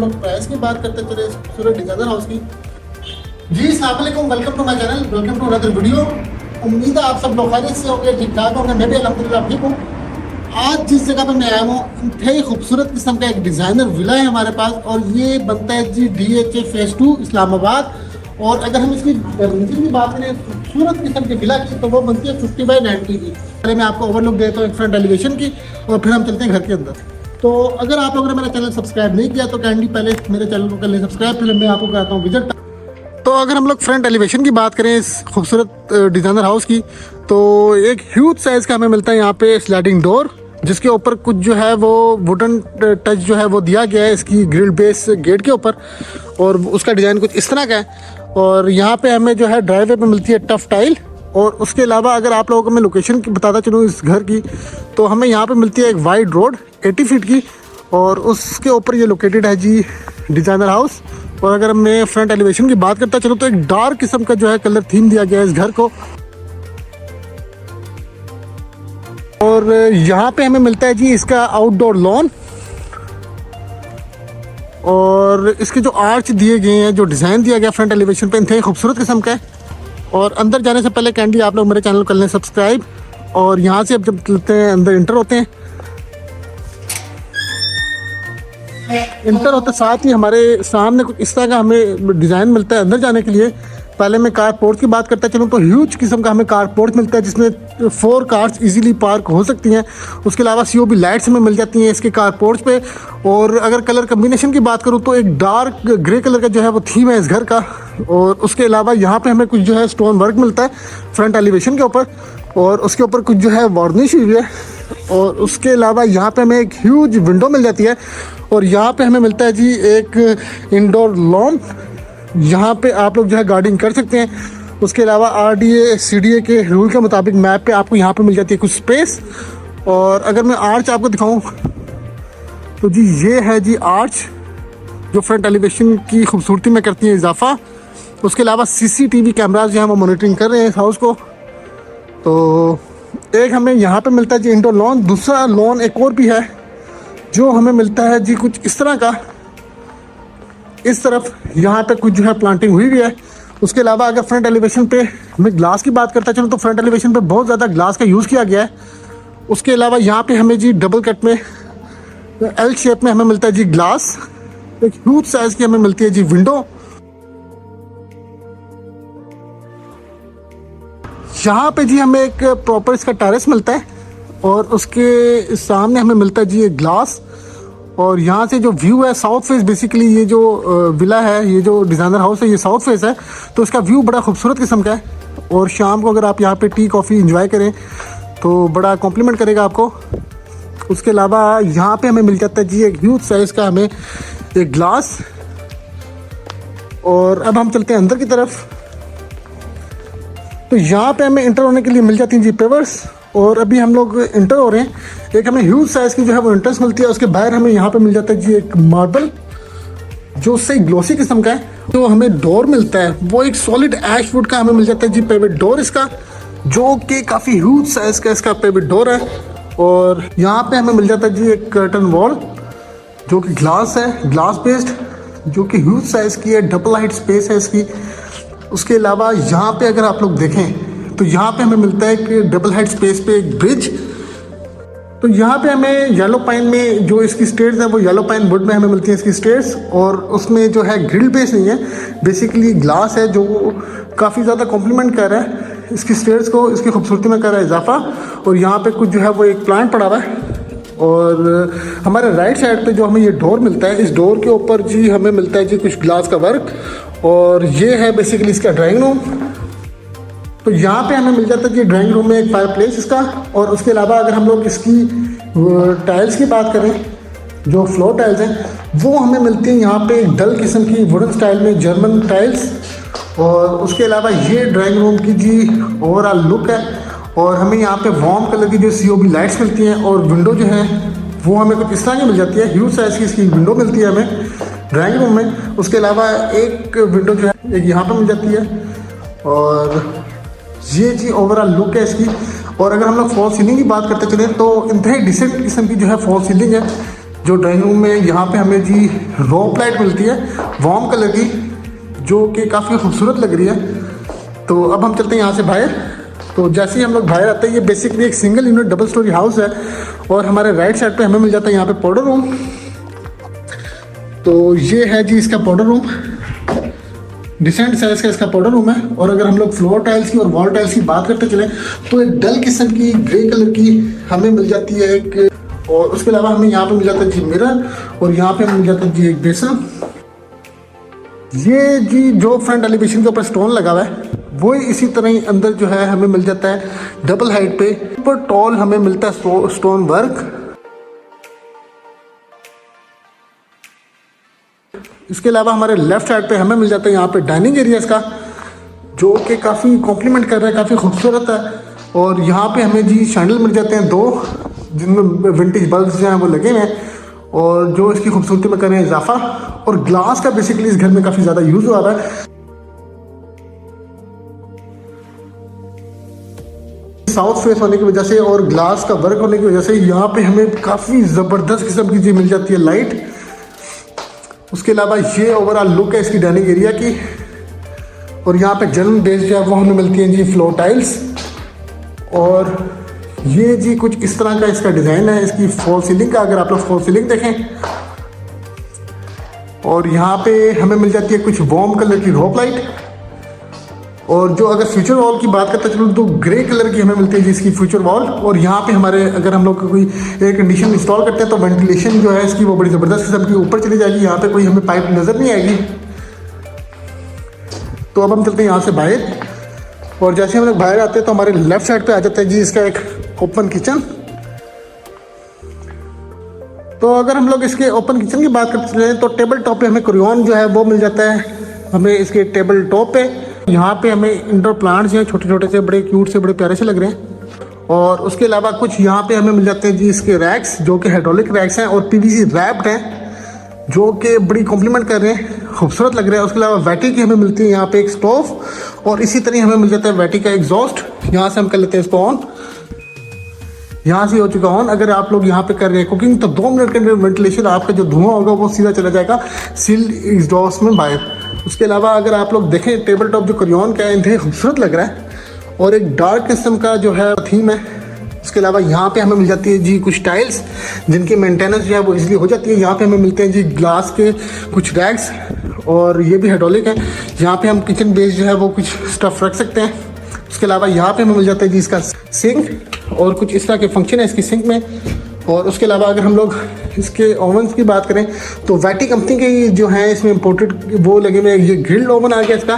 लोग प्राइस की बात करते चले खूबसूरत डिजाइनर हाउस की। जी अस्सलाम वालेकुम, welcome to my channel, welcome to another video. उम्मीद है आप सब लोग खैरियत से होंगे, ठीक ठाक होंगे। मैं भी अल्हम्दुलिल्लाह ठीक हूँ। आज जिस जगह पे मैं आया हूँ, इंतहाई खूबसूरत किस्म का एक डिज़ाइनर विला है हमारे पास, और ये बनता है जी DHA फेज़ 2 इस्लामाबाद। और अगर हम इसकी फर्नीचर की बात करें खूबसूरत किस्म के विला की, तो वो बनती है 50/90 की। पहले मैं आपको ओवरलुक देता हूँ एक फ्रंट एलिवेशन की, और फिर हम चलते हैं घर के अंदर। तो अगर आप लोगों ने मेरा चैनल सब्सक्राइब नहीं किया तो काइंडली पहले मेरे चैनल को कर लें सब्सक्राइब, फिर मैं आपको कराता हूँ विजिट। तो अगर हम लोग फ्रंट एलिवेशन की बात करें इस खूबसूरत डिज़ाइनर हाउस की, तो एक ह्यूज साइज़ का हमें मिलता है यहाँ पे स्लाइडिंग डोर, जिसके ऊपर कुछ जो है वो वुडन टच जो है वो दिया गया है इसकी ग्रिल बेस गेट के ऊपर, और उसका डिज़ाइन कुछ इस तरह का है। और यहाँ पे हमें जो है ड्राइववे पे मिलती है टफ टाइल। और उसके अलावा अगर आप लोगों को मैं लोकेशन की बताता चलूँ इस घर की, तो हमें यहाँ पे मिलती है एक वाइड रोड 80 फीट की, और उसके ऊपर ये लोकेटेड है जी डिज़ाइनर हाउस। और अगर मैं फ्रंट एलिवेशन की बात करता चलूँ, तो एक डार्क किस्म का जो है कलर थीम दिया गया है इस घर को। और यहाँ पे हमें मिलता है जी इसका आउटडोर लॉन, और इसके जो आर्च दिए गए हैं, जो डिज़ाइन दिया गया फ्रंट एलिवेशन पे, इंतहाई खूबसूरत किस्म का है। और अंदर जाने से पहले कैंडी आप लोग मेरे चैनल को कर लें सब्सक्राइब। और यहाँ से अब जब चलते हैं अंदर, इंटर होते साथ ही हमारे सामने कुछ इस तरह का हमें डिज़ाइन मिलता है अंदर जाने के लिए। पहले मैं कार पोर्ट की बात करता चलूँ, तो ह्यूज किस्म का हमें कार पोर्ट मिलता है, जिसमें 4 कार्स इजीली पार्क हो सकती हैं। उसके अलावा COB लाइट्स हमें मिल जाती हैं इसके कार पोर्ट्स पे। और अगर कलर कम्बिनेशन की बात करूँ, तो एक डार्क ग्रे कलर का जो है वो थीम है इस घर का। और उसके अलावा यहाँ पे हमें कुछ जो है स्टोन वर्क मिलता है फ्रंट एलिवेशन के ऊपर, और उसके ऊपर कुछ जो है वार्निश हुई है। और उसके अलावा यहाँ पे हमें एक ह्यूज विंडो मिल जाती है। और यहाँ पे हमें मिलता है जी एक इंडोर लॉन, यहाँ पे आप लोग जो है गार्डनिंग कर सकते हैं। उसके अलावा RDA CDA के रूल के मुताबिक मैप पे आपको यहाँ पे मिल जाती है कुछ स्पेस। और अगर मैं आर्च आपको दिखाऊं, तो जी ये है जी आर्च, जो फ्रंट एलिवेशन की खूबसूरती में करती है इजाफा। उसके अलावा CCTV कैमराज जो हैं वो मॉनिटरिंग कर रहे हैं इस हाउस को। तो एक हमें यहाँ पे मिलता है जी इंडोर लॉन। दूसरा लॉन एक और भी है जो हमें मिलता है जी कुछ इस तरह का। इस तरफ यहाँ पे कुछ जो है प्लांटिंग हुई है। उसके अलावा अगर फ्रंट एलिवेशन पे मैं ग्लास की बात करता चलूँ, तो फ्रंट एलिवेशन पे बहुत ज़्यादा ग्लास का यूज़ किया गया है। उसके अलावा यहाँ पे हमें जी डबल कट में L शेप में हमें मिलता है जी ग्लास। एक ह्यूज साइज़ की हमें मिलती है जी विंडो। यहाँ पे जी हमें एक प्रॉपर इसका टेरेस मिलता है, और उसके सामने हमें मिलता है जी एक ग्लास। और यहाँ से जो व्यू है साउथ फेस, बेसिकली ये जो विला है, ये जो डिज़ाइनर हाउस है, ये साउथ फेस है, तो इसका व्यू बड़ा खूबसूरत किस्म का है। और शाम को अगर आप यहाँ पे टी कॉफ़ी इंजॉय करें तो बड़ा कॉम्प्लीमेंट करेगा आपको। उसके अलावा यहाँ पे हमें मिल जाता है जी एक ह्यूज साइज़ का हमें एक ग्लास। और अब हम चलते हैं अंदर की तरफ, तो यहाँ पे हमें इंटर होने के लिए मिल जाती हैं जी पेवर्स। और अभी हम लोग इंटर हो रहे हैं, एक हमें ह्यूज साइज़ की जो है वो एंट्रेंस मिलती है। उसके बाहर हमें यहाँ पे मिल जाता है जी एक मार्बल, जो सही ग्लोसी किस्म का है। तो हमें डोर मिलता है वो एक सॉलिड ऐश वुड का हमें मिल जाता है जी पेविट डोर इसका, जो कि काफ़ी ह्यूज साइज़ का इसका पेविट डोर है। और यहाँ पे हमें मिल जाता है जी एक कर्टन वॉल, जो कि ग्लास है, ग्लास बेस्ड, जो कि ह्यूज साइज़ की है, डबल हाइट स्पेस है इसकी। उसके अलावा यहाँ पे अगर आप लोग देखें, तो यहाँ पे हमें मिलता है कि डबल हाइट स्पेस पे एक ब्रिज। तो यहाँ पे हमें येलो पाइन में जो इसकी स्टेयर्स हैं, वो येलो पाइन वुड में हमें मिलती हैं इसकी स्टेयर्स। और उसमें जो है ग्रिल बेस नहीं है, बेसिकली ग्लास है, जो काफ़ी ज़्यादा कॉम्प्लीमेंट कर रहा है इसकी स्टेयर्स को, इसकी खूबसूरती में कर रहा है इजाफा। और यहाँ पे कुछ जो है वो एक प्लांट पड़ा हुआ है। और हमारे राइट साइड पे जो हमें ये डोर मिलता है, इस डोर के ऊपर जी हमें मिलता है जी कुछ ग्लास का वर्क। और ये है बेसिकली इसका ड्राइंग रूम। तो यहाँ पे हमें मिल जाता है कि ड्राइंग रूम में एक फायर प्लेस इसका। और उसके अलावा अगर हम लोग इसकी टाइल्स की बात करें, जो फ्लोर टाइल्स हैं, वो हमें मिलती हैं यहाँ पे एक डल किस्म की वुडन स्टाइल में जर्मन टाइल्स। और उसके अलावा ये ड्राइंग रूम की जी ओवरऑल लुक है। और हमें यहाँ पे वार्म कलर की जो COB लाइट्स मिलती हैं, और विंडो जो है वो हमें कुछ इस तरह की मिल जाती है, ह्यूज साइज़ की इसकी विंडो मिलती है हमें ड्राइंग रूम में। उसके अलावा एक विंडो जो है एक यहाँ पर मिल जाती है। और ये जी ओवरऑल लुक है इसकी। और अगर हम लोग फॉल सीलिंग की बात करते चलें, तो इंतहाई डिसेंट किस्म की जो है फॉल सीलिंग है। जो ड्राइंग रूम में यहाँ पे हमें जी रोप लाइट मिलती है वार्म कलर की, जो कि काफ़ी खूबसूरत लग रही है। तो अब हम चलते हैं यहाँ से बाहर। तो जैसे ही हम लोग बाहर आते हैं, ये बेसिकली एक single unit double storey house है और हमारे राइट साइड पे हमें मिल जाता है यहाँ पे पाउडर रूम। तो ये है जी इसका पाउडर रूम, डिसेंट साइज का इसका पाउडर रूम है। और अगर हम लोग फ्लोर टाइल्स की और वॉल टाइल्स की बात करते चले तो एक डल किस्म की ग्रे कलर की हमें मिल जाती है एक, और उसके अलावा हमें यहाँ पे मिल जाता है जी मिरर, और यहाँ पे मिल जाता है जी एक बेसन। ये जी जो फ्रंट एलिवेशन के ऊपर स्टोन लगा हुआ है वो इसी तरह ही अंदर जो है हमें मिल जाता है डबल हाइट पे ऊपर टॉल हमें मिलता है स्टोन वर्क। इसके अलावा हमारे लेफ्ट साइड पे हमें मिल जाता है यहाँ पे डाइनिंग एरियाज का, जो कि काफ़ी कॉम्प्लीमेंट कर रहा है, काफ़ी खूबसूरत है। और यहाँ पे हमें जी शैंडल मिल जाते हैं 2, जिनमें विंटेज बल्ब्स जो हैं वो लगे हुए हैं और जो इसकी खूबसूरती में कर रहे हैं इजाफा। और ग्लास का बेसिकली इस घर में काफ़ी ज़्यादा यूज़ हो रहा है। साउथ फेस होने की वजह से और ग्लास का वर्क होने की वजह से यहाँ पे हमें काफ़ी ज़बरदस्त किस्म की चीज़ मिल जाती है लाइट। उसके अलावा ये ओवरऑल लुक है इसकी डाइनिंग एरिया की। और यहाँ पे जनरल बेस जो है वो हमें मिलती है जी फ्लोर टाइल्स। और ये जी कुछ इस तरह का इसका डिज़ाइन है इसकी फॉल सीलिंग का, अगर आप लोग फॉल सीलिंग देखें। और यहाँ पे हमें मिल जाती है कुछ वार्म कलर की रोप लाइट। और जो अगर फ्यूचर वॉल की बात करते चलो तो ग्रे कलर की हमें मिलती है जिसकी फ्यूचर वॉल। और यहाँ पे हमारे अगर हम लोग कोई एयर कंडीशन इंस्टॉल करते हैं तो वेंटिलेशन जो है इसकी वो बड़ी ज़बरदस्त किस्म की ऊपर चली जाएगी, यहाँ पे कोई हमें पाइप नज़र नहीं आएगी। तो अब हम चलते हैं यहाँ से बाहर। और जैसे हम लोग बाहर आते हैं तो हमारे लेफ्ट साइड पे आ जाता है जी इसका एक ओपन किचन। तो अगर हम लोग इसके ओपन किचन की बात करते चले तो टेबल टॉप पे हमें कुरियन जो है वो मिल जाता है हमें इसके टेबल टॉप पे। यहाँ पे हमें इंडोर प्लांट्स हैं छोटे छोटे से, बड़े क्यूट से, बड़े प्यारे से लग रहे हैं। और उसके अलावा कुछ यहाँ पे हमें मिल जाते हैं जी इसके रैक्स, जो कि हाइड्रोलिक रैक्स हैं और पीवीसी रैप्ड हैं, जो कि बड़ी कॉम्प्लीमेंट कर रहे हैं, खूबसूरत लग रहा है। उसके अलावा वैटी की हमें मिलती है यहाँ पे एक स्टोव, और इसी तरह हमें मिल जाता है वैटी का एग्जॉस्ट। यहाँ से हम कर लेते हैं इसको ऑन। यहाँ से हो चुका ऑन। अगर आप लोग यहाँ पे कर रहे हैं कुकिंग तो 2 मिनट के अंदर वेंटिलेशन आपका जो धुआं होगा वो सीधा चला जाएगा सील्ड एग्जॉस्ट में बाहर। उसके अलावा अगर आप लोग देखें टेबल टॉप जो कुरियन का है इंतहा खूबसूरत लग रहा है और एक डार्क किस्म का जो है थीम है। उसके अलावा यहाँ पे हमें मिल जाती है जी कुछ टाइल्स जिनकी मेंटेनेंस जो है वो इजीली हो जाती है। यहाँ पे हमें मिलते हैं जी ग्लास के कुछ रैक्स, और ये भी हाइड्रोलिक है। यहाँ पे हम किचन बेस जो है वो कुछ स्टफ़ रख सकते हैं। उसके अलावा यहाँ पे हमें मिल जाता है जी इसका सिंक, और कुछ इस तरह के फंक्शन है इसकी सिंक में। और उसके अलावा अगर हम लोग इसके ओवन्स की बात करें तो वैटी कंपनी के जो हैं इसमें इम्पोर्टेड वो लगे हुए, ये ग्रिल्ड ओवन आ गया इसका।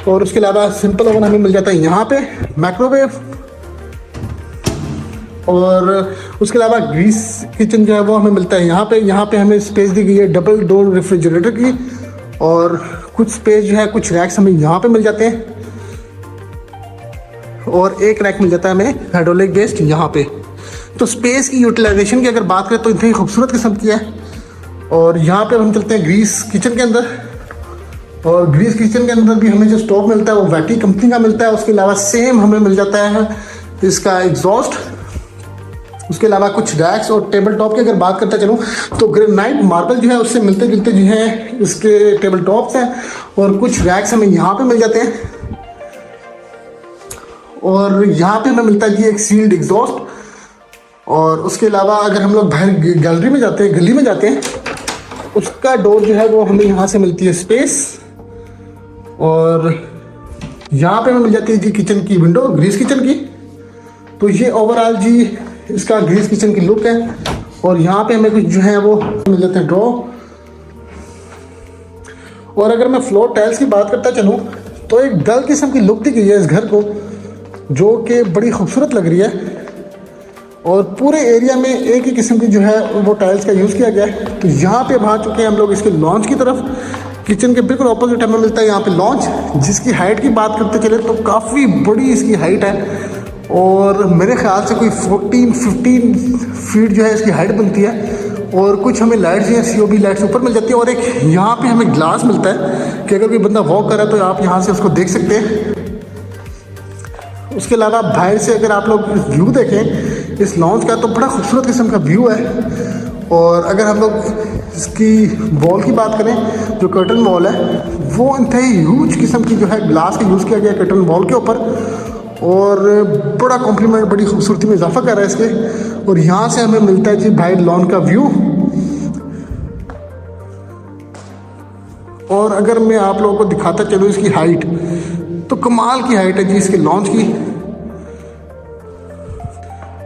और उसके अलावा सिंपल ओवन हमें मिल जाता है यहाँ पे, माइक्रोवेव। और उसके अलावा ग्रीस किचन जो है वो हमें मिलता है यहाँ पे। यहाँ पे हमें स्पेस दी गई है डबल डोर रेफ्रिजरेटर की, और कुछ स्पेस जो है कुछ रैक्स हमें यहाँ पे मिल जाते हैं, और एक रैक मिल जाता है हमें हाइड्रोलिक बेस्ड यहाँ पे। तो स्पेस की यूटिलाइजेशन की अगर बात करें तो इतनी खूबसूरत किस्म की है। और यहाँ पे हम चलते हैं ग्रीस किचन के अंदर, और ग्रीस किचन के अंदर भी हमें जो स्टोव मिलता है वो वैटी कंपनी का मिलता है। उसके अलावा सेम हमें मिल जाता है इसका एग्जॉस्ट। उसके अलावा कुछ रैक्स और टेबल टॉप की अगर बात करता चलूँ तो ग्रेनाइट मार्बल जो है उससे मिलते जुलते जो है इसके टेबल टॉप्स हैं, और कुछ रैक्स हमें यहाँ पे मिल जाते हैं। और यहाँ पे हमें मिलता है जी एक सील्ड एग्जॉस्ट। और उसके अलावा अगर हम लोग बाहर गैलरी में जाते हैं, गली में जाते हैं, उसका डोर जो है वो हमें यहाँ से मिलती है स्पेस। और यहाँ पे हमें मिल जाती है जी किचन की विंडो, ग्रीस किचन की। तो ये ओवरऑल जी इसका ग्रीस किचन की लुक है। और यहाँ पे हमें कुछ जो है वो मिल जाते हैं ड्रॉ। और अगर मैं फ्लोर टाइल्स की बात करता चलूँ तो एक डल किस्म की लुक दी गई है इस घर को, जो कि बड़ी खूबसूरत लग रही है। और पूरे एरिया में एक ही किस्म की जो है वो टाइल्स का यूज़ किया गया है। तो यहाँ पे हम आ चुके हैं हम लोग इसके लॉन्च की तरफ। किचन के बिल्कुल ऑपोजिट हमें मिलता है यहाँ पे लॉन्च, जिसकी हाइट की बात करते चले तो काफ़ी बड़ी इसकी हाइट है। और मेरे ख्याल से कोई 14-15 फीट जो है इसकी हाइट बनती है। और कुछ हमें लाइट्स जो है COB लाइट्स ऊपर मिल जाती है। और एक यहाँ पे हमें ग्लास मिलता है कि अगर कोई बंदा वॉक कर रहा है तो आप यहाँ से उसको देख सकते हैं। उसके अलावा बाहर से अगर आप लोग व्यू देखें इस लॉन्च का तो बड़ा खूबसूरत किस्म का व्यू है। और अगर हम लोग इसकी वॉल की बात करें, जो कर्टन वॉल है वो इंतहाई ह्यूज किस्म की जो है ग्लास का यूज़ किया गया कर्टन वॉल के ऊपर, और बड़ा कॉम्प्लीमेंट, बड़ी खूबसूरती में इजाफा कर रहा है इसके। और यहाँ से हमें मिलता है जी बाहर लॉन का व्यू। और अगर मैं आप लोगों को दिखाता चलूँ इसकी हाइट, तो कमाल की हाइट है जी इसके लॉन्च की।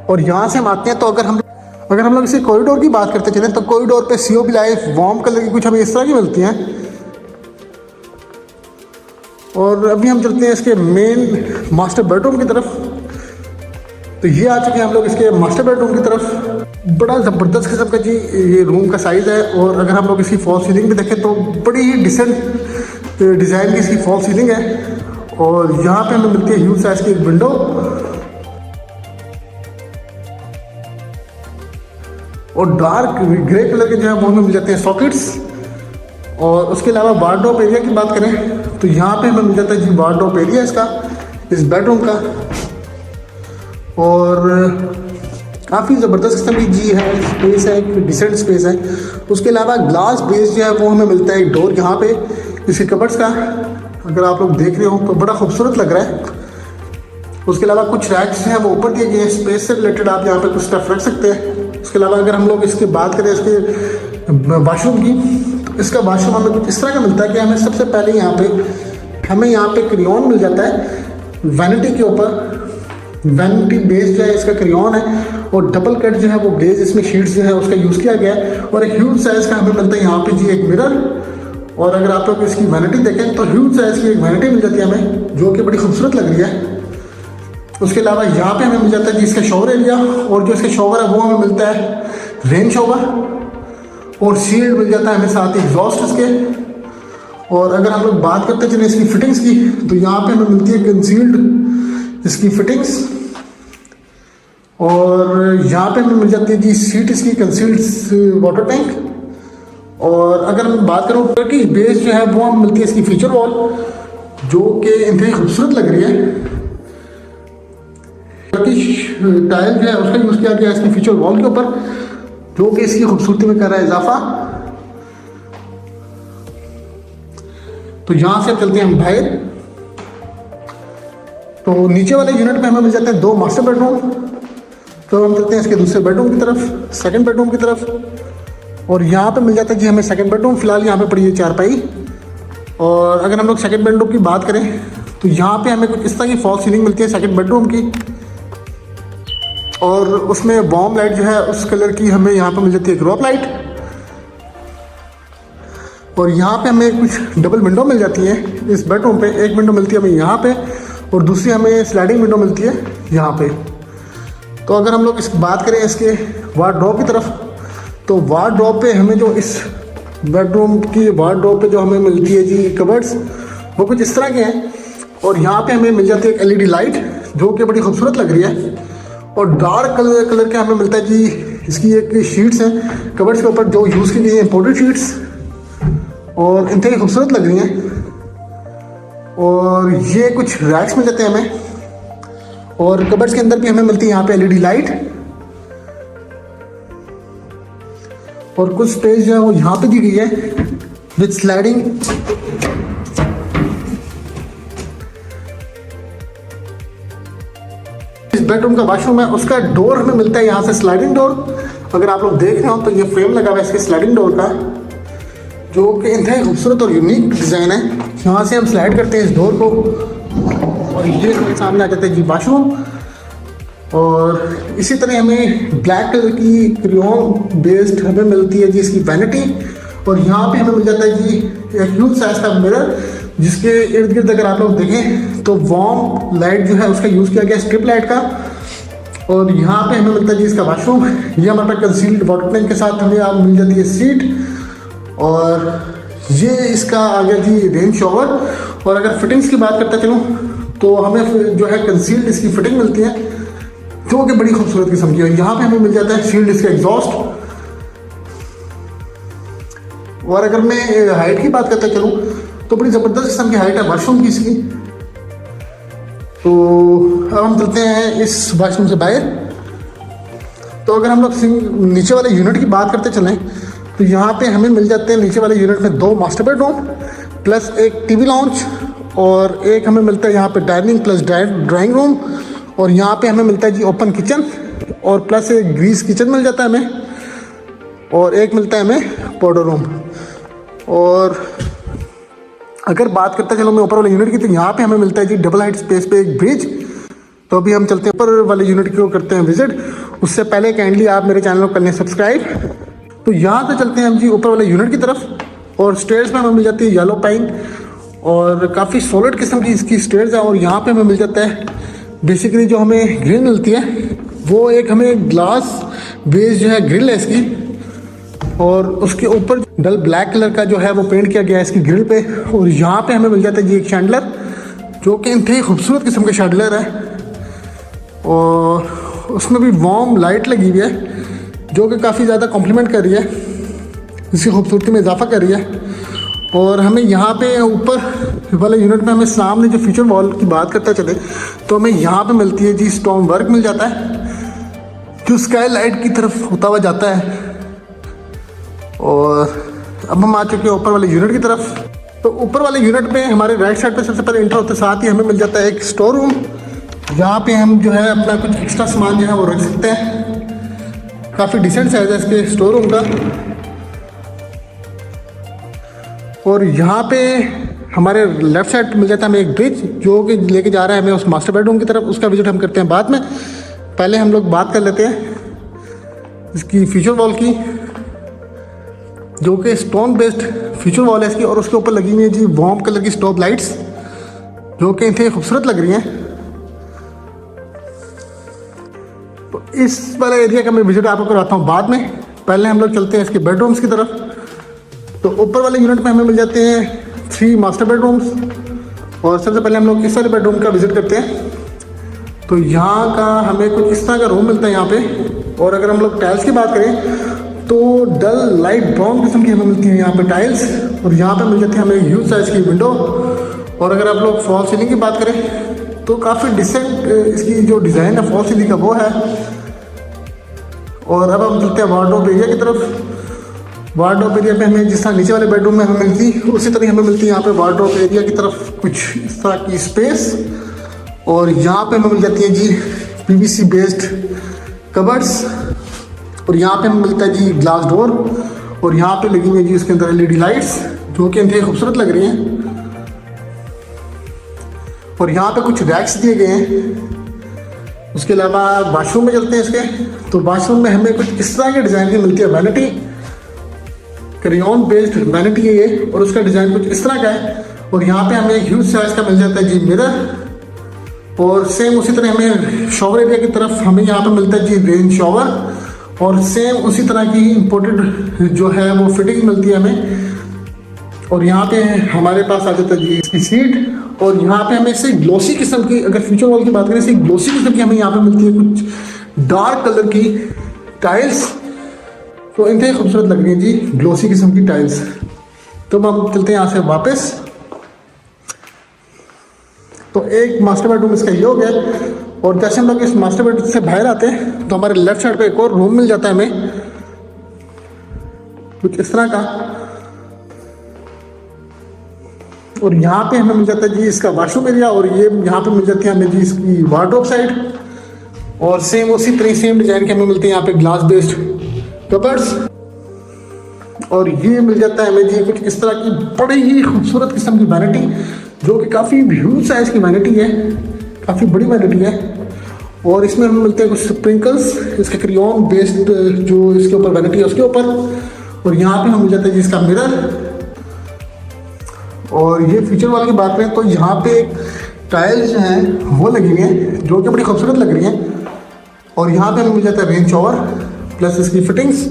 और यहाँ से हम आते हैं, तो अगर हम लोग इसे कॉरिडोर की बात करते चलें, तो कॉरिडोर पे सीओबी लाइफ वार्म कलर की कुछ हमें इस तरह की मिलती हैं। और अभी हम चलते हैं इसके मेन मास्टर बेडरूम की तरफ। तो ये आ चुके हैं हम लोग इसके मास्टर बेडरूम की तरफ। बड़ा ज़बरदस्त किस्म का जी ये रूम का साइज़ है। और अगर हम लोग इसकी फॉल सीलिंग भी देखें तो बड़ी ही डिसेंट डिज़ाइन की इसकी फॉल सीलिंग है। और यहाँ पे हमें मिलती है ह्यूज साइज़ की एक विंडो, और डार्क ग्रे कलर के जो है वो हमें मिल जाते हैं सॉकेट्स। और उसके अलावा वार्डरोब एरिया की बात करें, तो यहाँ पे हमें मिल जाता है जी वार्डरोब एरिया इसका, इस बेडरूम का। और काफ़ी ज़बरदस्त किस्म की जी है, स्पेस है, एक डिसेंट स्पेस है। उसके अलावा ग्लास बेस जो है वो हमें मिलता है एक डोर यहाँ पे इसके कबर्ड्स का, अगर आप लोग देख रहे हो तो बड़ा खूबसूरत लग रहा है। उसके अलावा कुछ रैक्स हैं वो ऊपर दिए गए हैं, स्पेस से रिलेटेड आप यहाँ पे कुछ स्टफ रख सकते हैं। उसके अलावा अगर हम लोग इसकी बात करें इसके वाशरूम की, तो इसका वाशरूम हमें कुछ इस तरह का मिलता है कि हमें सबसे पहले हमें यहाँ पे क्रेयॉन मिल जाता है वैनिटी के ऊपर। वैनिटी बेस जो है इसका क्रेयॉन है, और डबल कट जो है वो ग्लेज इसमें शीट्स जो है उसका यूज़ किया गया है। और एक ह्यूज साइज़ का हमें मिलता है यहाँ पे जी एक मिरर। और अगर आप लोग इसकी वैनिटी देखें तो ह्यूज साइज़ की एक वैनिटी मिल जाती है हमें, जो कि बड़ी खूबसूरत लग रही है। उसके अलावा यहाँ पे हमें मिल जाता है जी इसका शॉवर एरिया, और जो इसका शॉवर है वो हमें मिलता है रेन शॉवर, और शील्ड मिल जाता है हमें साथ ही एग्जॉस्ट इसके। और अगर हम लोग बात करते चले इसकी फिटिंग्स की, तो यहाँ पे हमें मिलती है कंसील्ड इसकी फिटिंग्स। और यहाँ पे हमें मिल जाती है जी सीट इसकी कंसील्ड वाटर टैंक। और अगर मैं बात करूँ टर्की बेस जो है वो हमें मिलती है इसकी फीचर वॉल, जो कि इंतहाई खूबसूरत लग रही है। टर्किश टाइल जो है उसका यूज़ किया गया इसकी फीचर वॉल के ऊपर, जो कि इसकी खूबसूरती में कर रहा है इजाफा। तो यहाँ से चलते हैं हम बाहर। तो नीचे वाले यूनिट में हमें मिल जाते हैं 2 मास्टर बेडरूम। तो हम चलते हैं इसके दूसरे बेडरूम की तरफ, सेकंड बेडरूम की तरफ। और यहाँ पे मिल जाता है जी हमें सेकंड बेडरूम। फिलहाल यहाँ पे पड़ी है चारपाई। और अगर हम लोग सेकंड बेडरूम की बात करें, तो यहाँ पे हमें कुछ इस तरह की फॉल सीलिंग मिलती है सेकंड बेडरूम की। और उसमें वार्म लाइट जो है उस कलर की हमें यहाँ पे मिल जाती है एक ड्रॉप लाइट। और यहाँ पे हमें कुछ डबल विंडो मिल जाती है इस बेडरूम पे। एक विंडो मिलती है हमें यहाँ पे, और दूसरी हमें स्लाइडिंग विंडो मिलती है यहाँ पे। तो अगर हम लोग इस बात करें इसके वार्डरोब की तरफ, तो वार्डरोब पे हमें जो इस बेडरूम की वार्डरोब पे जो हमें मिलती है जी कबर्ड्स, वो कुछ इस तरह के हैं। और यहाँ पे हमें मिल जाती है एक LED लाइट, जो कि बड़ी खूबसूरत लग रही है। और डार्क कलर के हमें मिलता है जी इसकी एक शीट्स हैं कबर्ड्स के ऊपर, जो यूज़ की गई हैं इम्पोर्टेड शीट्स, और इंतहाई खूबसूरत लग रही हैं। और ये कुछ रैक्स मिल जाते हैं हमें, और कबर्ड्स के अंदर भी हमें मिलती है यहाँ पे LED लाइट। और कुछ स्पेस जो है वो यहाँ पे दी गई है विद स्लाइडिंग। इस बेडरूम का वॉशरूम है, उसका डोर हमें मिलता है यहाँ से स्लाइडिंग डोर। अगर आप लोग देख रहे हो तो ये फ्रेम लगा हुआ है इसके स्लाइडिंग डोर का, जो कि इंतहाई खूबसूरत और यूनिक डिज़ाइन है। यहाँ से हम स्लाइड करते हैं इस डोर को, और ये हमारे सामने आ जाता है जी वॉशरूम। और इसी तरह हमें ब्लैक कलर की क्रेयॉन बेस्ड हमें मिलती है जी इसकी वैनिटी। और यहाँ पे हमें मिल जाता है जी एक ह्यूज साइज का मिरर, जिसके इर्द गिर्द अगर आप लोग देखें तो वार्म लाइट जो है उसका यूज़ किया गया स्ट्रिप लाइट का। और यहाँ पे हमें मिलता है जी इसका वॉशरूम। ये हमारे पास कंसील्ड वाटर टैंक के साथ हमें आप मिल जाती है सीट। और ये इसका आ गया जी रेन शॉवर। और अगर फिटिंग्स की बात करते चलूँ, तो हमें जो है कंसील्ड इसकी फिटिंग मिलती है, जो कि बड़ी खूबसूरत किस्म की है। यहाँ पे हमें मिल जाता है शील्ड इसका एग्जॉस्ट। और अगर मैं हाइट की बात करता चलूँ, तो बड़ी ज़बरदस्त किस्म की हाइट है वॉशरूम की इसकी। तो अब हम चलते हैं इस वॉशरूम से बाहर। तो अगर हम लोग नीचे वाले यूनिट की बात करते चलें तो यहाँ पे हमें मिल जाते हैं नीचे वाले यूनिट में 2 मास्टर बेडरूम प्लस एक टीवी लॉन्च, और एक हमें मिलता है यहाँ पे डाइनिंग प्लस ड्राइंग रूम, और यहाँ पे हमें मिलता है जी ओपन किचन, और प्लस एक ग्रीस किचन मिल जाता है हमें, और एक मिलता है हमें पाउडर रूम। और अगर बात करते चलो मैं ऊपर वाले यूनिट की, तो यहाँ पे हमें मिलता है जी डबल हाइट स्पेस पे एक ब्रिज। तो अभी हम चलते हैं ऊपर वाले यूनिट को करते हैं विजिट। उससे पहले काइंडली आप मेरे चैनल को कर लें सब्सक्राइब। तो यहाँ से चलते हैं हम जी ऊपर वाले यूनिट की तरफ, और स्टेयर्स में हमें मिल जाती है येलो पाइन, और काफ़ी सॉलिड किस्म की इसकी स्टेयर्स है। और यहाँ पे हमें मिल जाता है बेसिकली जो हमें ग्रिल मिलती है वो एक हमें ग्लास बेस जो है ग्रिल है इसकी, और उसके ऊपर डल ब्लैक कलर का जो है वो पेंट किया गया है इसकी ग्रिल पे। और यहाँ पे हमें मिल जाता है जी एक शैंडलर जो कि इंतहाई खूबसूरत किस्म का शैंडलर है, और उसमें भी वार्म लाइट लगी हुई है जो कि काफ़ी ज़्यादा कॉम्प्लीमेंट कर रही है, इसकी खूबसूरती में इजाफा कर रही है। और हमें यहाँ पे ऊपर वाले यूनिट में हमें सामने जो फीचर वॉल की बात करता चले तो हमें यहाँ पे मिलती है जी स्टोन वर्क मिल जाता है जो स्काई लाइट की तरफ होता हुआ जाता है। और अब हम आ चुके हैं ऊपर वाले यूनिट की तरफ। तो ऊपर वाले यूनिट में हमारे राइट साइड पे सबसे पहले एंटर होते साथ ही हमें मिल जाता है एक स्टोर रूम, जहाँ पे हम जो है अपना कुछ एक्स्ट्रा सामान जो है वो रख सकते हैं। काफ़ी डिसेंट साइज है इसके स्टोर रूम का। और यहाँ पे हमारे लेफ्ट साइड मिल जाता है हमें एक ब्रिज जो कि लेके जा रहा है हमें उस मास्टर बेडरूम की तरफ। उसका विजिट हम करते हैं बाद में, पहले हम लोग बात कर लेते हैं इसकी फीचर वॉल की, जो कि स्टोन बेस्ड फीचर वॉल है इसकी। और उसके ऊपर लगी हुई है जी वार्म कलर की स्टॉप लाइट्स जो कि इंतहाई खूबसूरत लग रही हैं। तो इस वाले एरिया का मैं विजिट आपको कराता हूँ बाद में, पहले हम लोग चलते हैं इसके बेडरूम्स की तरफ। तो ऊपर वाले यूनिट में हमें मिल जाते हैं 3 मास्टर बेडरूम्स, और सबसे पहले हम लोग इस वाले बेडरूम का विजिट करते हैं। तो यहाँ का हमें कुछ इस तरह का रूम मिलता है यहाँ पे। और अगर हम लोग टाइल्स की बात करें तो डल लाइट ब्राउन किस्म की हमें मिलती है यहाँ पे टाइल्स, और यहाँ पे मिल जाती है हमें ह्यूज साइज की विंडो। और अगर आप लोग फॉल सीलिंग की बात करें तो काफ़ी डिसेंट इसकी जो डिज़ाइन है फॉल सीलिंग का वो है। और अब हम चलते हैं वार्डरोब एरिया की तरफ। वार्डरोब एरिया पे हमें जिस तरह नीचे वाले बेडरूम में हमें मिलती उसी तरह हमें मिलती है यहाँ पे वार्डरोब एरिया की तरफ कुछ इस तरह की स्पेस। और यहाँ पे हमें मिल जाती है जी पीवीसी बेस्ड कबर्ड्स, और यहाँ पे हमें मिलता है जी ग्लास डोर, और यहाँ पे लगी हुई है जी इसके अंदर एलईडी लाइट्स जो कि इंतहाई खूबसूरत लग रही हैं। और यहाँ पे कुछ रैक्स दिए गए हैं। उसके अलावा वाशरूम में चलते हैं इसके। तो वाशरूम में हमें कुछ इस तरह के डिज़ाइन की मिलती है वैनिटी, क्रेयॉन बेस्ड वैनिटी है ये, और उसका डिज़ाइन कुछ इस तरह का है। और यहाँ पे हमें ह्यूज साइज का मिल जाता है जी मिरर। और सेम उसी तरह हमें शॉवर एरिया की तरफ हमें यहाँ पे मिलता है जी रेन शॉवर, और सेम उसी तरह की इंपोर्टेड जो है वो फिटिंग मिलती है हमें। और यहाँ पे हमारे पास आ जाता है जी इसकी सीट। और यहाँ पे हमें इससे ग्लोसी किस्म की, अगर फ्यूचर वॉल की बात करें, इससे ग्लोसी किस्म की हमें यहाँ पे मिलती है कुछ डार्क कलर की टाइल्स, तो इंतहाई खूबसूरत लग रही है जी ग्लोसी किस्म की टाइल्स। तो हम चलते हैं यहाँ से वापस। तो एक मास्टर बेडरूम इसका ये हो गया। और जैसे हम लोग इस मास्टर बेडरूम से बाहर आते हैं तो हमारे लेफ्ट साइड पे एक और रूम मिल जाता है हमें कुछ इस तरह का। और यहाँ पे हमें मिल जाता है जी इसका वॉशरूम एरिया, और ये यहाँ पे मिल जाती है हमें जी इसकी वार्डरोब साइड। और सेम उसी तरह सेम डिजाइन के हमें मिलते हैं यहाँ पे ग्लास बेस्ड कबर्ड्स। और ये मिल जाता है हमें जी कुछ इस तरह की बड़ी ही खूबसूरत किस्म की वैनिटी जो कि काफ़ी ह्यूज साइज की वैनिटी है, काफ़ी बड़ी वैनिटी है। और इसमें हमें मिलते हैं कुछ स्प्रिंकल्स, इसके क्रेयॉन बेस्ड जो इसके ऊपर वैनिटी है उसके ऊपर। और यहाँ पे हमें मिल जाता है जी इसका मिरर। और ये फीचर वाल की बात करें तो यहाँ पे एक टाइल्स जो हैं वो लगी हुई हैं जो कि बड़ी खूबसूरत लग रही हैं। और यहाँ पे हमें मिल जाता है रेन शॉवर प्लस इसकी फिटिंग्स,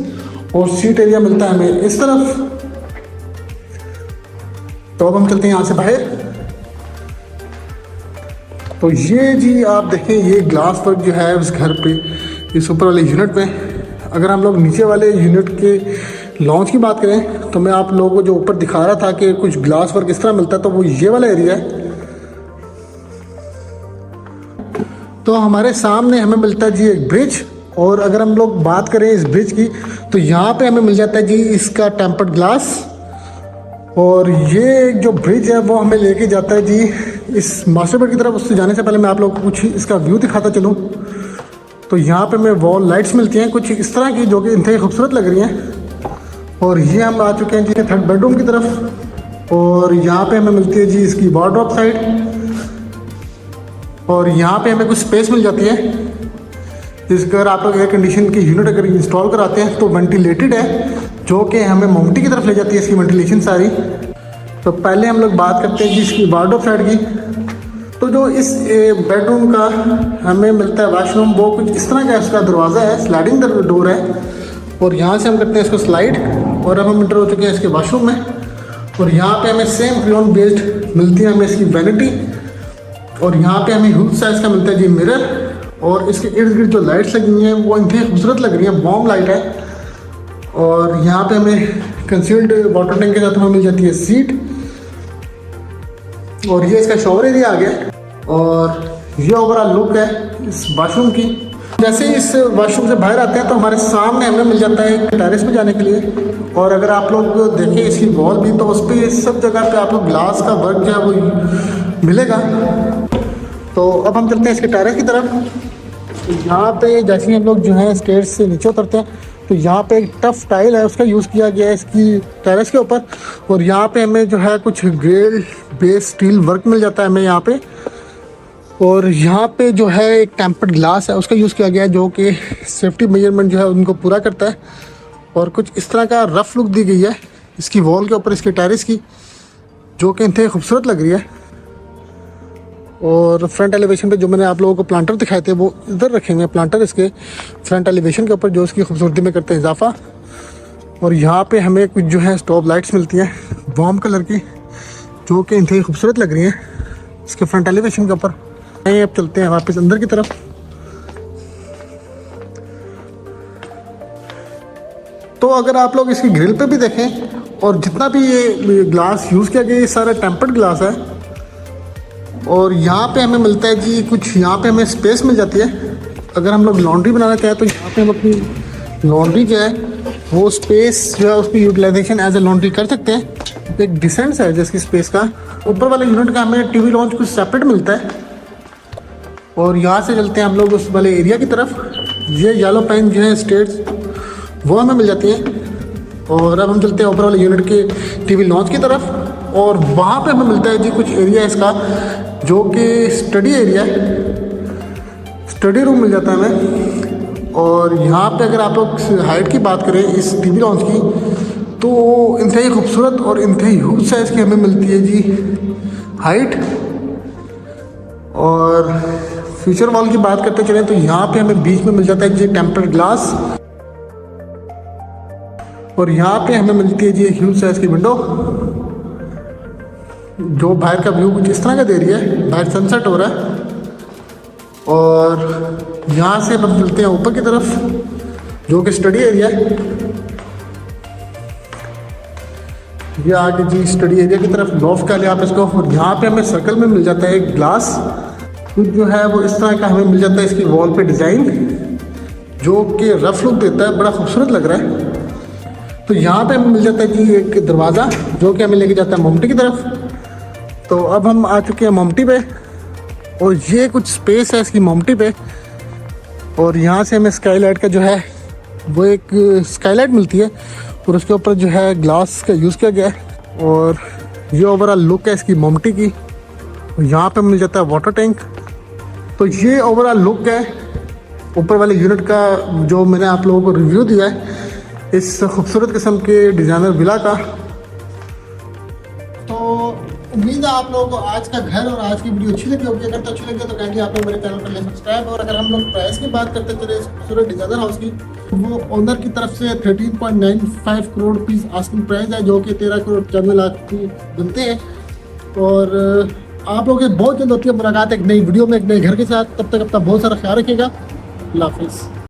और सीट एरिया मिलता है हमें इस तरफ। तो अब हम चलते हैं यहाँ से बाहर। तो ये जी आप देखें ये ग्लास वर्क जो है उस घर पे इस ऊपर वाले यूनिट में। अगर हम लोग नीचे वाले यूनिट के लॉन्च की बात करें तो मैं आप लोगों को जो ऊपर दिखा रहा था कि कुछ ग्लास वर्क इस तरह मिलता है, तो वो ये वाला एरिया है। तो हमारे सामने हमें मिलता है जी एक ब्रिज, और अगर हम लोग बात करें इस ब्रिज की तो यहाँ पे हमें मिल जाता है जी इसका टेम्पर्ड ग्लास। और ये जो ब्रिज है वो हमें लेके जाता है जी इस मास्टर बेड की तरफ। उससे जाने से पहले मैं आप लोगों को कुछ इसका व्यू दिखाता चलूँ। तो यहाँ पे हमें वॉल लाइट्स मिलती हैं कुछ इस तरह की, जो कि इंतहाई खूबसूरत लग रही हैं। और ये हम आ चुके हैं जी थर्ड बेडरूम की तरफ। और यहाँ पे हमें मिलती है जी इसकी वार्डरोब साइड। और यहाँ पे हमें कुछ स्पेस मिल जाती है। इस अगर आप लोग एयर कंडीशन की यूनिट अगर इंस्टॉल कराते हैं तो वेंटिलेटेड है, जो कि हमें मोमटी की तरफ ले जाती है इसकी वेंटिलेशन सारी। तो पहले हम लोग बात करते हैं जी इसकी वार्डरोब साइड की। तो जो इस बेडरूम का हमें मिलता है वॉशरूम, वो कुछ इस तरह का इसका दरवाज़ा है, स्लाइडिंग डोर है। और यहाँ से हम करते हैं इसको स्लाइड और अब हम इंटर हो चुके हैं इसके वॉशरूम में। और यहाँ पे हमें सेम क्रेयॉन बेस्ड मिलती है हमें इसकी वैनिटी। और यहाँ पे हमें ह्यूज साइज का मिलता है जी मिरर। और इसके इर्द गिर्द जो लाइट्स लगी हुई हैं वो इंतहाई खूबसूरत लग रही हैं, वार्म लाइट है। और यहाँ पे हमें कंसील्ड वाटर टैंक के साथ हमें मिल जाती है सीट। और ये इसका शॉवर एरिया आ गया। और ये ओवरऑल लुक है इस वॉशरूम की। जैसे ही इस वॉशरूम से बाहर आते हैं तो हमारे सामने हमें मिल जाता है एक टेरेस पे जाने के लिए। और अगर आप लोग देखें इसकी वॉल भी, तो उस पर सब जगह पे आप लोग ग्लास का वर्क जो है वो मिलेगा। तो अब हम चलते हैं इसके टेरेस की तरफ। यहाँ पे जैसे ही हम लोग जो है स्टेयर्स से नीचे उतरते हैं तो यहाँ पे एक टफ टाइल है, उसका यूज़ किया गया है इसकी टेरेस के ऊपर। और यहाँ पे हमें जो है कुछ ग्रिल बेस स्टील वर्क मिल जाता है हमें यहाँ पे। और यहाँ पे जो है एक टेम्पर्ड ग्लास है, उसका यूज़ किया गया है, जो कि सेफ्टी मेजरमेंट जो है उनको पूरा करता है। और कुछ इस तरह का रफ लुक दी गई है इसकी वॉल के ऊपर इसके टेरेस की, जो कि इंतहाई खूबसूरत लग रही है। और फ्रंट एलिवेशन पे जो मैंने आप लोगों को प्लांटर दिखाए थे वो इधर रखे हुए हैं प्लांटर इसके फ्रंट एलिवेशन के ऊपर, जो इसकी खूबसूरती में करते हैं इजाफा। और यहाँ पे हमें कुछ जो है स्टॉप लाइट्स मिलती हैं वार्म कलर की, जो कि इंतहाई खूबसूरत लग रही हैं इसके फ्रंट एलिवेशन के ऊपर। अब चलते हैं वापस अंदर की तरफ। तो अगर आप लोग इसकी ग्रिल पे भी देखें और जितना भी ये ग्लास यूज़ किया गया ये सारा टेम्पर्ड ग्लास है। और यहाँ पे हमें मिलता है जी कुछ, यहाँ पे हमें स्पेस मिल जाती है। अगर हम लोग लॉन्ड्री बनाना चाहें तो यहाँ पे हम अपनी लॉन्ड्री जो है वो स्पेस जो है उसकी यूटिलाइजेशन एज ए लॉन्ड्री कर सकते हैं। एक डिसेंट है जिसकी स्पेस का। ऊपर वाले यूनिट का हमें टीवी लॉन्च कुछ सेपरेट मिलता है। और यहाँ से चलते हैं हम लोग उस वाले एरिया की तरफ। ये येलो पेन जो है स्टेट्स वो हमें मिल जाती हैं। और अब हम चलते हैं ऊपर वाले यूनिट के टीवी लॉन्च की तरफ। और वहाँ पे हमें मिलता है जी कुछ एरिया इसका, जो कि स्टडी एरिया है, स्टडी रूम मिल जाता है हमें। और यहाँ पे अगर आप लोग हाइट की बात करें इस टीवी लॉन्च की, तो इंतहाई खूबसूरत और इंतहाई ह्यूज साइज़ की हमें मिलती है जी हाइट। और फ्यूचर वॉल की बात करते चलें तो यहाँ पे हमें बीच में मिल जाता है जी टेम्पर्ड ग्लास। और यहाँ पे हमें मिलती है जी एक ह्यूज साइज़ की विंडो, जो बाहर का व्यू कुछ इस तरह का दे रही है, बाहर सनसेट हो रहा है। और यहाँ से हम चलते हैं ऊपर की तरफ, जो कि स्टडी एरिया है। ये आगे जी स्टडी एरिया की तरफ लॉफ्ट कह लिया आप इसको। और यहाँ पे हमें सर्कल में मिल जाता है एक ग्लास, कुछ जो है वो इस तरह का हमें मिल जाता है इसकी वॉल पे डिज़ाइन, जो कि रफ लुक देता है, बड़ा खूबसूरत लग रहा है। तो यहाँ पे हमें मिल जाता है जी एक दरवाज़ा, जो कि हमें लेके जाता है मोमटी की तरफ। तो अब हम आ चुके हैं मोमटी पे। और ये कुछ स्पेस है इसकी मोमटी पे। और यहाँ से हमें स्काईलाइट का जो है वो एक स्काईलाइट मिलती है, और उसके ऊपर जो है ग्लास का यूज़ किया गया है। और ये ओवरऑल लुक है इसकी मोमटी की। यहाँ पे मिल जाता है वाटर टैंक। तो ये ओवरऑल लुक है ऊपर वाले यूनिट का, जो मैंने आप लोगों को रिव्यू दिया है इस खूबसूरत किस्म के डिज़ाइनर विला का। तो उम्मीद है आप लोगों को आज का घर और आज की वीडियो अच्छी लगी होगी। अगर तो अच्छी लगी तो काइंडली आप लोग मेरे चैनल पर ले सब्सक्राइब। और अगर हम लोग प्राइस की बात करते चले इस खूबसूरत डिज़ाइनर हाउस की, वो ओनर की तरफ से 13.95 करोड़ रुपीज़ आस्किंग प्राइस है, जो कि 13 करोड़ 94 लाख की बनते हैं। और आप लोगों से बहुत जल्द होती है मुलाकात एक नई वीडियो में एक नए घर के साथ। तब तक अपना बहुत सारा ख्याल रखिएगा। अल्लाह हाफिज़।